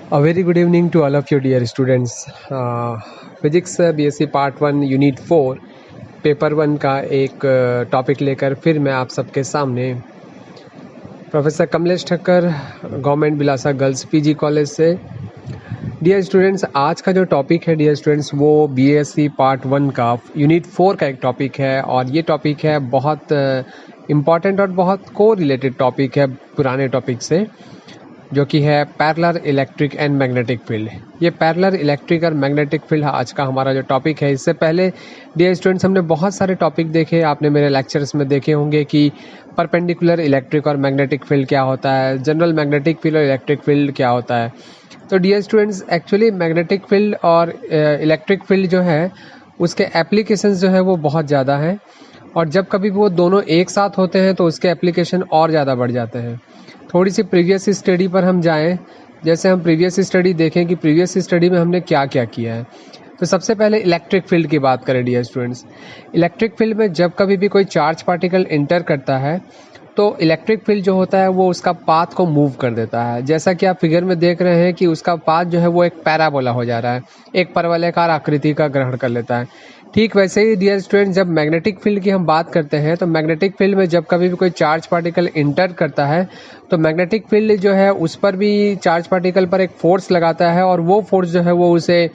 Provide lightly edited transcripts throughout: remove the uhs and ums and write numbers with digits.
A very good evening to all of you dear students. Physics BSc part 1 unit 4 paper 1 का एक topic लेकर फिर मैं आप सबके सामने professor Kamlesh Thakkar government Bilasa girls PG college से। डियर स्टूडेंट्स, आज का जो टॉपिक है डियर स्टूडेंट्स वो बीएससी पार्ट 1 का यूनिट 4 का एक टॉपिक है और ये टॉपिक है बहुत इम्पॉर्टेंट और बहुत को रिलेटेड टॉपिक है पुराने टॉपिक से, जो कि है parallel electric and magnetic field. ये पैरेलल इलेक्ट्रिक और मैग्नेटिक फील्ड आज का हमारा जो टॉपिक है। इससे पहले डियर स्टूडेंट्स हमने बहुत सारे टॉपिक देखे, आपने मेरे लेक्चर्स में देखे होंगे कि परपेंडिकुलर इलेक्ट्रिक और मैग्नेटिक फील्ड क्या होता है, जनरल मैग्नेटिक फील्ड और इलेक्ट्रिक फील्ड क्या होता है। तो dear students, actually magnetic field और इलेक्ट्रिक फील्ड जो है उसके एप्लीकेशंस जो है वो बहुत ज़्यादा हैं, और जब कभी वो दोनों एक साथ होते हैं तो उसके एप्लीकेशन और ज़्यादा बढ़ जाते हैं। थोड़ी सी प्रीवियस स्टडी पर हम जाएं, जैसे हम प्रीवियस स्टडी देखें कि प्रीवियस स्टडी में हमने क्या क्या किया है। तो सबसे पहले इलेक्ट्रिक फील्ड की बात करें डियर स्टूडेंट्स। इलेक्ट्रिक फील्ड में जब कभी भी कोई चार्ज पार्टिकल इंटर करता है तो इलेक्ट्रिक फील्ड जो होता है वो उसका पाथ को मूव कर देता है। जैसा कि आप फिगर में देख रहे हैं कि उसका पाथ जो है वो एक पैराबोला हो जा रहा है, एक परवलयाकार आकृति का ग्रहण कर लेता है। ठीक वैसे ही डियर स्टूडेंट, जब मैग्नेटिक फील्ड की हम बात करते हैं तो मैग्नेटिक फील्ड में जब कभी भी कोई चार्ज पार्टिकल इंटर करता है तो मैग्नेटिक फील्ड जो है उस पर भी चार्ज पार्टिकल पर एक फोर्स लगाता है और वो फोर्स जो है वो उसे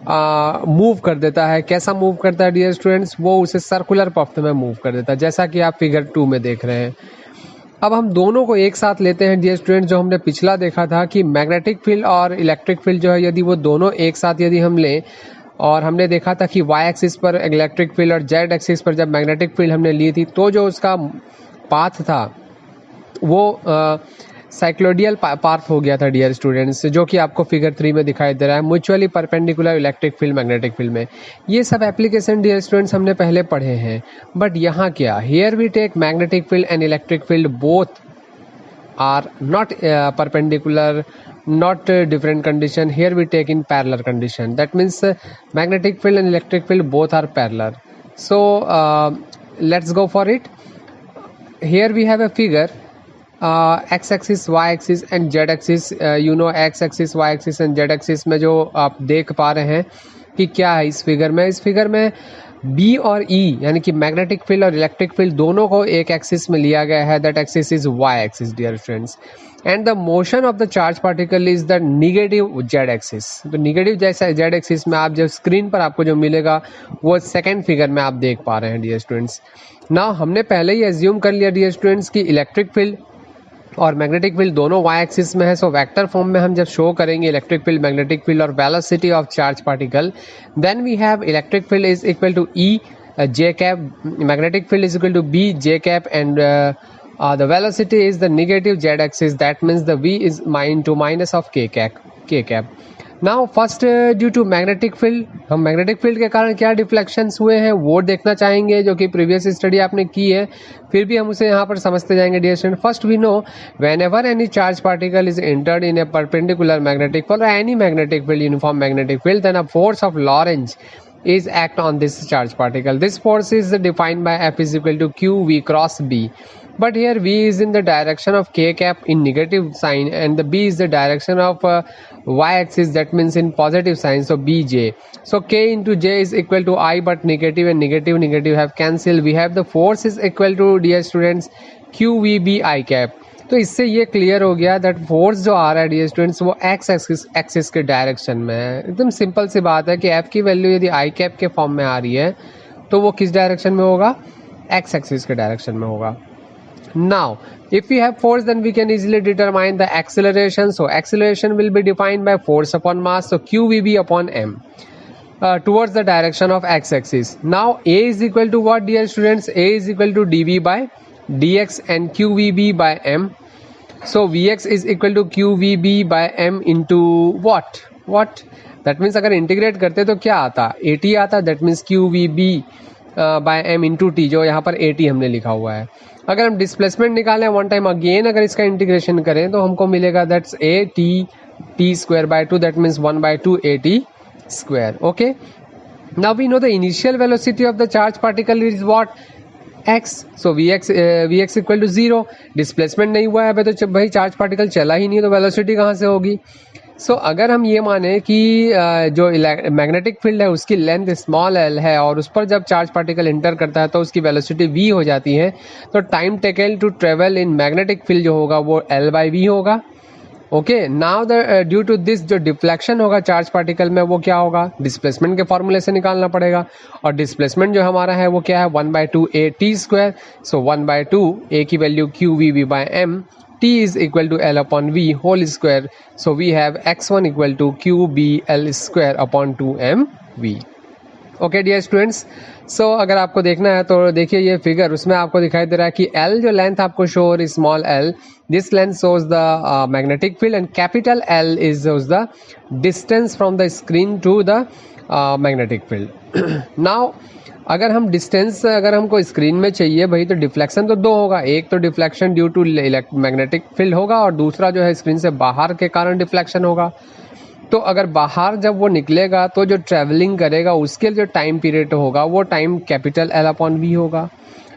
मूव कर देता है। कैसा मूव करता है डियर स्टूडेंट्स? वो उसे सर्कुलर पथ में मूव कर देता है, जैसा कि आप फिगर 2 में देख रहे हैं। अब हम दोनों को एक साथ लेते हैं डियर स्टूडेंट। जो हमने पिछला देखा था कि मैग्नेटिक फील्ड और इलेक्ट्रिक फील्ड जो है यदि वो दोनों एक साथ यदि हम लें, और हमने देखा था कि वाई एक्सिस पर इलेक्ट्रिक फील्ड और जेड एक्सिस पर जब मैग्नेटिक फील्ड हमने ली थी तो जो उसका पाथ था वो साइक्लोडियल पाथ हो गया था डियर स्टूडेंट्स, जो कि आपको फिगर 3 में दिखाई दे रहा है, mutually perpendicular electric field magnetic field में। ये सब एप्लीकेशन डियर स्टूडेंट्स हमने पहले पढ़े हैं, बट यहाँ क्या, here we take magnetic field and electric field both are not perpendicular, not different condition. Here we take in parallel condition. That means magnetic field and electric field both are parallel. So let's go for it. Here we have a figure, x-axis, y-axis and z-axis. You know x-axis, y-axis and z-axis में जो आप देख पा रहे हैं कि क्या है इस फिगर में। इस फिगर में B और E यानी कि मैग्नेटिक फील्ड और इलेक्ट्रिक फील्ड दोनों को एक एक्सिस में लिया गया है। That axis is y axis dear friends, and the motion of the charge particle is the negative z axis. तो निगेटिव जैसा z एक्सिस में आप जो स्क्रीन पर आपको जो मिलेगा वो सेकेंड फिगर में आप देख पा रहे हैं डियर स्टूडेंट्स। नाउ हमने पहले ही एज्यूम कर लिया डियर स्टूडेंट्स कि इलेक्ट्रिक फील्ड और मैग्नेटिक फील्ड दोनों y एक्सिस में है। सो वेक्टर फॉर्म में हम जब शो करेंगे इलेक्ट्रिक फील्ड, मैग्नेटिक फील्ड और velocity of charge particle, then we have electric field is equal to E j cap, magnetic field is equal to B j cap, and the velocity is the negative z axis. That means the V is into minus of k cap. Now first due to magnetic field, हम magnetic field के कारण क्या deflections हुए हैं वो देखना चाहेंगे, जो कि प्रीवियस स्टडी आपने की है, फिर भी हम उसे यहाँ पर समझते जाएंगे dear student. First we know whenever any charge particle is entered in a perpendicular magnetic field or any magnetic field, uniform magnetic field, then a force of Lorentz is act on this charge particle. This force is defined by F is equal to Q V cross B, but here V is in the direction of k cap in negative sign and the B is the direction of y axis, that means in positive sign, so BJ. So K into J is equal to I, but negative and negative have cancelled. We have the force is equal to dear students Q V B I cap. तो इससे ये clear हो गया that force जो आ रहा है dear students वो x axis के डायरेक्शन में है। एकदम सिंपल सी बात है कि एफ की वैल्यू यदि आई कैप के फॉर्म में आ रही है तो वो किस डायरेक्शन में होगा? एक्स एक्सिस के डायरेक्शन में होगा। Now if you have force then we can easily determine the acceleration. So acceleration will be defined by force upon mass, so q v b upon m towards the direction of x axis. Now A is equal to what dear students? A is equal to dv by dx and qvb by m. So vx is equal to qvb by m into what that means अगर integrate करते तो क्या आता? at आता, that means qvb by m into t, जो यहाँ पर at हमने लिखा हुआ है। अगर हम डिस्प्लेसमेंट निकालें वन टाइम अगेन अगर इसका इंटीग्रेशन करें तो हमको मिलेगा that's a t square by 2, that means 1 by 2 at square. Okay, now we know the initial velocity of the charge particle is what? x. So vx equal to 0, displacement नहीं हुआ है तो भाई चार्ज पार्टिकल चला ही नहीं तो velocity कहाँ से होगी? सो अगर हम ये माने कि जो मैग्नेटिक फील्ड है उसकी लेंथ स्मॉल एल है और उस पर जब चार्ज पार्टिकल इंटर करता है तो उसकी वेलोसिटी v हो जाती है, तो time taken to travel in magnetic field जो होगा वो l/v होगा। Okay, now the due to this जो डिफ्लेक्शन होगा चार्ज पार्टिकल में वो क्या होगा, डिस्प्लेसमेंट के फॉर्मूले से निकालना पड़ेगा। और डिस्प्लेसमेंट जो हमारा है वो क्या है, 1/2 a/t²। सो 1/2 a की value qvb/m, t is equal to l upon v whole square. So we have x1 equal to qbl square upon 2mv. Okay dear students, so अगर आपको देखना है तो देखिए ये फिगर, उसमें आपको दिखाई दे रहा है कि L जो लेंथ आपको शो हो रही small l, this length shows the magnetic field and capital L is shows the distance from the screen to the magnetic field. Now अगर हम डिस्टेंस अगर हमको स्क्रीन में चाहिए भाई, तो डिफ्लेक्शन तो दो होगा, एक तो deflection due to magnetic field होगा और दूसरा जो है स्क्रीन से बाहर के कारण डिफ्लेक्शन होगा। तो अगर बाहर जब वो निकलेगा तो जो ट्रैवलिंग करेगा उसके जो टाइम पीरियड होगा वो टाइम कैपिटल L/v होगा।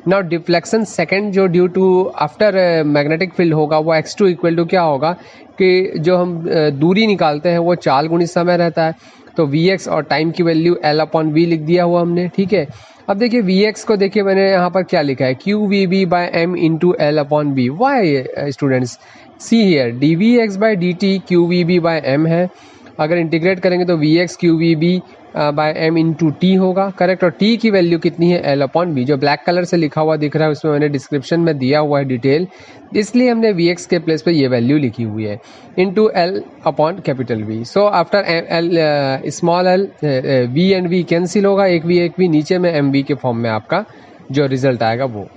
नाउ डिफ्लेक्शन सेकंड जो due to after magnetic field होगा वो x2 इक्वल टू क्या होगा कि जो हम दूरी निकालते हैं वो 4 गुनी समय रहता है, तो vx और टाइम की वैल्यू L/v लिख दिया हुआ हमने। ठीक है, अब देखिए vx को देखिए मैंने यहाँ पर क्या लिखा है, qvb/m into L/v। Why students, see here dvx/dt qvb/m है, अगर इंटीग्रेट करेंगे तो vx qvb/m इंटू टी होगा, करेक्ट। और t की वैल्यू कितनी है, L/v, जो ब्लैक कलर से लिखा हुआ दिख रहा है उसमें मैंने डिस्क्रिप्शन में दिया हुआ है डिटेल, इसलिए हमने vx के प्लेस पे ये वैल्यू लिखी हुई है, into L/V। So after L small l v and v cancel होगा, एक v नीचे में mv के फॉर्म में आपका जो रिजल्ट आएगा वो,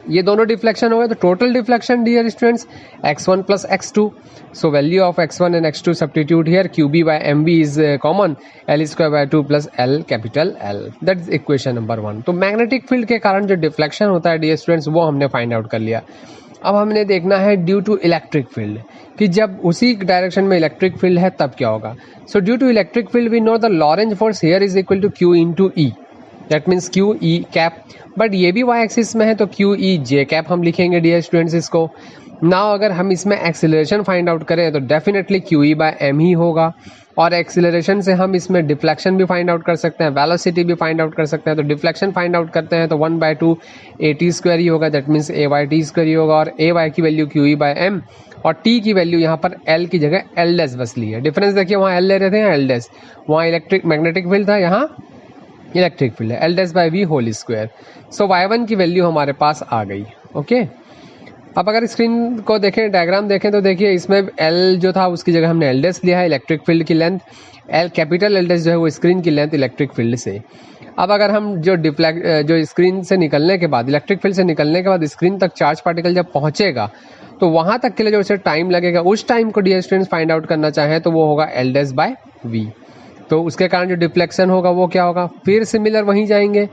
ये दोनों डिफ्लेक्शन हो गए। तो total deflection dear students x1 plus x2। So value of x1 and x2 substitute here, qb/mv is common, L²/2 plus L capital L, that is equation number 1। तो मैग्नेटिक फील्ड के कारण जो डिफ्लेक्शन होता है dear students वो हमने find out कर लिया। अब हमने देखना है ड्यू टू इलेक्ट्रिक फील्ड, कि जब उसी डायरेक्शन में इलेक्ट्रिक फील्ड है तब क्या होगा। So due to electric field we know the Lorentz force here is equal to q into e, that means q e cap, but ये भी वाई एक्सिस में है तो क्यू ई जे कैप हम लिखेंगे डियर स्टूडेंट्स इसको। नाउ अगर हम इसमें एक्सीलरेशन फाइंड आउट करें तो डेफिनेटली qe/m ही होगा, और एक्सीलरेशन से हम इसमें डिफ्लेक्शन भी फाइंड आउट कर सकते हैं, वेलोसिटी भी फाइंड आउट कर सकते हैं। तो डिफ्लेक्शन फाइंड आउट करते हैं तो 1/2 at² ही होगा, दैट मीन्स ay/t² ही होगा, और ay की वैल्यू qe/m और t की वैल्यू यहाँ पर l की जगह l' बस ली है। डिफरेंस देखिए, वहाँ l ले रहे थे यहाँ l', वहाँ इलेक्ट्रिक मैग्नेटिक फील्ड था, यहाँ इलेक्ट्रिक फील्ड है, L'/v होल स्क्वायर। सो y1 की वैल्यू हमारे पास आ गई। ओके, अब अगर स्क्रीन को देखें, डायग्राम देखें तो देखिए इसमें L जो था उसकी जगह हमने L' लिया है, इलेक्ट्रिक फील्ड की लेंथ, L कैपिटल L' जो है वो स्क्रीन की लेंथ इलेक्ट्रिक फील्ड से। अब अगर हम जो स्क्रीन से निकलने के बाद, इलेक्ट्रिक फील्ड से निकलने के बाद स्क्रीन तक चार्ज पार्टिकल जब पहुंचेगा तो वहां तक के लिए जो उसे टाइम लगेगा, उस टाइम को डियर स्टूडेंट्स फाइंड आउट करना चाहें तो वो होगा L'/v। तो उसके कारण जो डिफ्लेक्शन होगा वो क्या होगा, फिर सिमिलर वहीं जाएंगे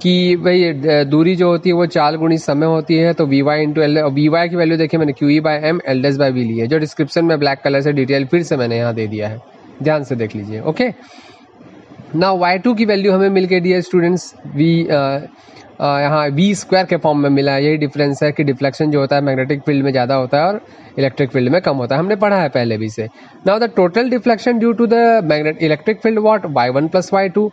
कि भाई दूरी जो होती है वो 4 गुनी समय होती है, तो vy इंटू एल, vy की वैल्यू देखिए मैंने qe/m L'/v ली है, जो डिस्क्रिप्शन में ब्लैक कलर से डिटेल फिर से मैंने यहाँ दे दिया है, ध्यान से देख लीजिए। ओके, नाउ y2 की वैल्यू हमें मिल गई डियर स्टूडेंट्स, यहाँ v² के फॉर्म में मिला है। यही डिफरेंस है कि डिफ्लेक्शन जो होता है मैग्नेटिक फील्ड में ज़्यादा होता है और इलेक्ट्रिक फील्ड में कम होता है, हमने पढ़ा है पहले भी से। Now the total deflection due to the magnet electric field what, y1 plus y2,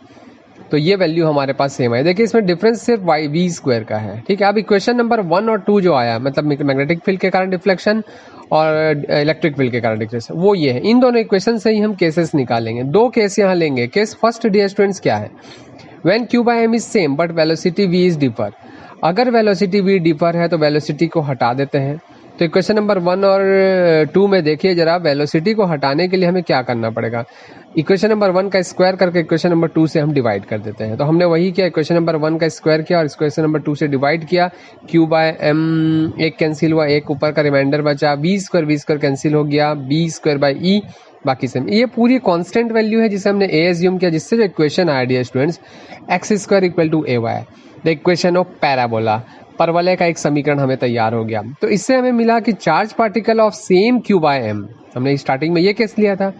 तो ये वैल्यू हमारे पास सेम है। देखिए इसमें डिफरेंस सिर्फ v² का है। ठीक है, अब इक्वेशन नंबर 1 और 2 जो आया, मतलब मैग्नेटिक फील्ड के कारण डिफ्लेक्शन और इलेक्ट्रिक फील्ड के कारण डिफ्लेक्शन, वो ये है। इन दोनों इक्वेशन से ही हम केसेस निकालेंगे। दो केस यहाँ लेंगे। केस फर्स्ट डियर स्टूडेंट्स क्या है, when q/m is same but velocity v is differ. अगर वेलोसिटी v डिफर है तो वेलोसिटी को हटा देते हैं। तो इक्वेशन नंबर 1 और 2 में देखिए जरा, वेलोसिटी को हटाने के लिए हमें क्या करना पड़ेगा, इक्वेशन नंबर 1 का स्क्वायर करके इक्वेशन नंबर 2 से हम डिवाइड कर देते हैं। तो हमने वही किया, इक्वेशन नंबर 1 का स्क्वायर किया और इक्वेशन नंबर 2 से डिवाइड किया, q/m एक कैंसिल हुआ, एक ऊपर का रिमाइंडर बचा, v² कैंसिल हो गया, b²/e बाकी सेम। ये पूरी कांस्टेंट वैल्यू है जिसे हमने a एज्यूम किया, जिससे जो इक्वेशन आया dear students, x² equal to ay, the equation of parabola, परवलय का एक समीकरण हमें तैयार हो गया। तो इससे हमें मिला कि charge particle of same q/m, हमने स्टार्टिंग में ये केस लिया था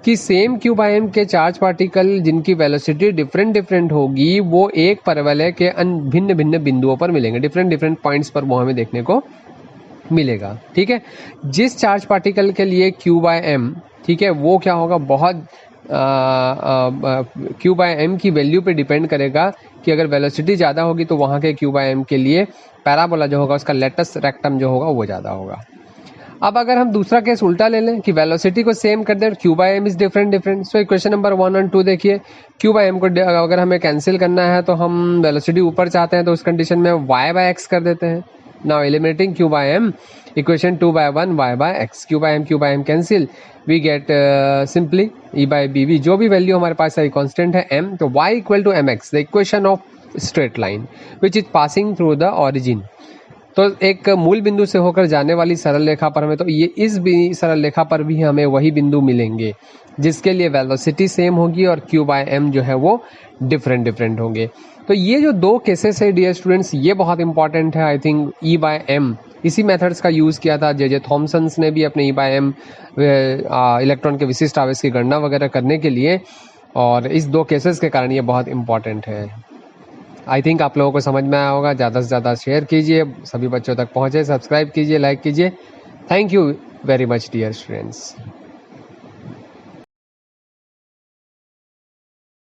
कि सेम q/m के चार्ज पार्टिकल जिनकी वेलोसिटी डिफरेंट होगी वो एक परवलय के भिन्न भिन्न बिंदुओं पर मिलेंगे, डिफरेंट पॉइंट्स पर वो हमें देखने को मिलेगा। ठीक है, जिस चार्ज पार्टिकल के लिए q/m ठीक है, वो क्या होगा, बहुत क्यू बाय एम की वैल्यू पे डिपेंड करेगा कि अगर वेलोसिटी ज़्यादा होगी तो वहाँ के क्यू बाय एम के लिए पैराबोला जो होगा उसका लेटस रेक्टम जो होगा वो ज़्यादा होगा। अब अगर हम दूसरा केस उल्टा ले लें कि वेलोसिटी को सेम कर दें, q by m is different, so equation number 1 और 2 देखिए, क्यू बाय एम को अगर हमें कैंसिल करना है तो हम वेलोसिटी ऊपर चाहते हैं तो उस कंडीशन में वाई बाय एक्स कर देते हैं। Now eliminating q by m, equation 2/1 y by x, q by m cancel, we get simply e by bv, जो भी वैल्यू हमारे पास है कांस्टेंट है m, तो y equal to mx, the equation of straight line which is passing through the origin. तो एक मूल बिंदु से होकर जाने वाली सरल रेखा पर हमें, तो ये इस सरल रेखा पर भी हमें वही बिंदु मिलेंगे जिसके लिए वेलोसिटी सेम होगी और क्यू बाय एम जो है वो डिफरेंट होंगे। तो ये जो दो केसेस है डियर स्टूडेंट्स, ये बहुत इंपॉर्टेंट है। I think e by m इसी मेथड्स का यूज़ किया था जे थॉमसन्स ने भी अपने ई बाय एम इलेक्ट्रॉन के विशिष्ट आवेश की गणना वगैरह करने के लिए, और इस दो केसेस के कारण ये बहुत इंपॉर्टेंट है। आई थिंक आप लोगों को समझ में आया होगा। ज़्यादा से ज़्यादा शेयर कीजिए, सभी बच्चों तक पहुँचे, सब्सक्राइब कीजिए, लाइक कीजिए। Thank you very much dear students.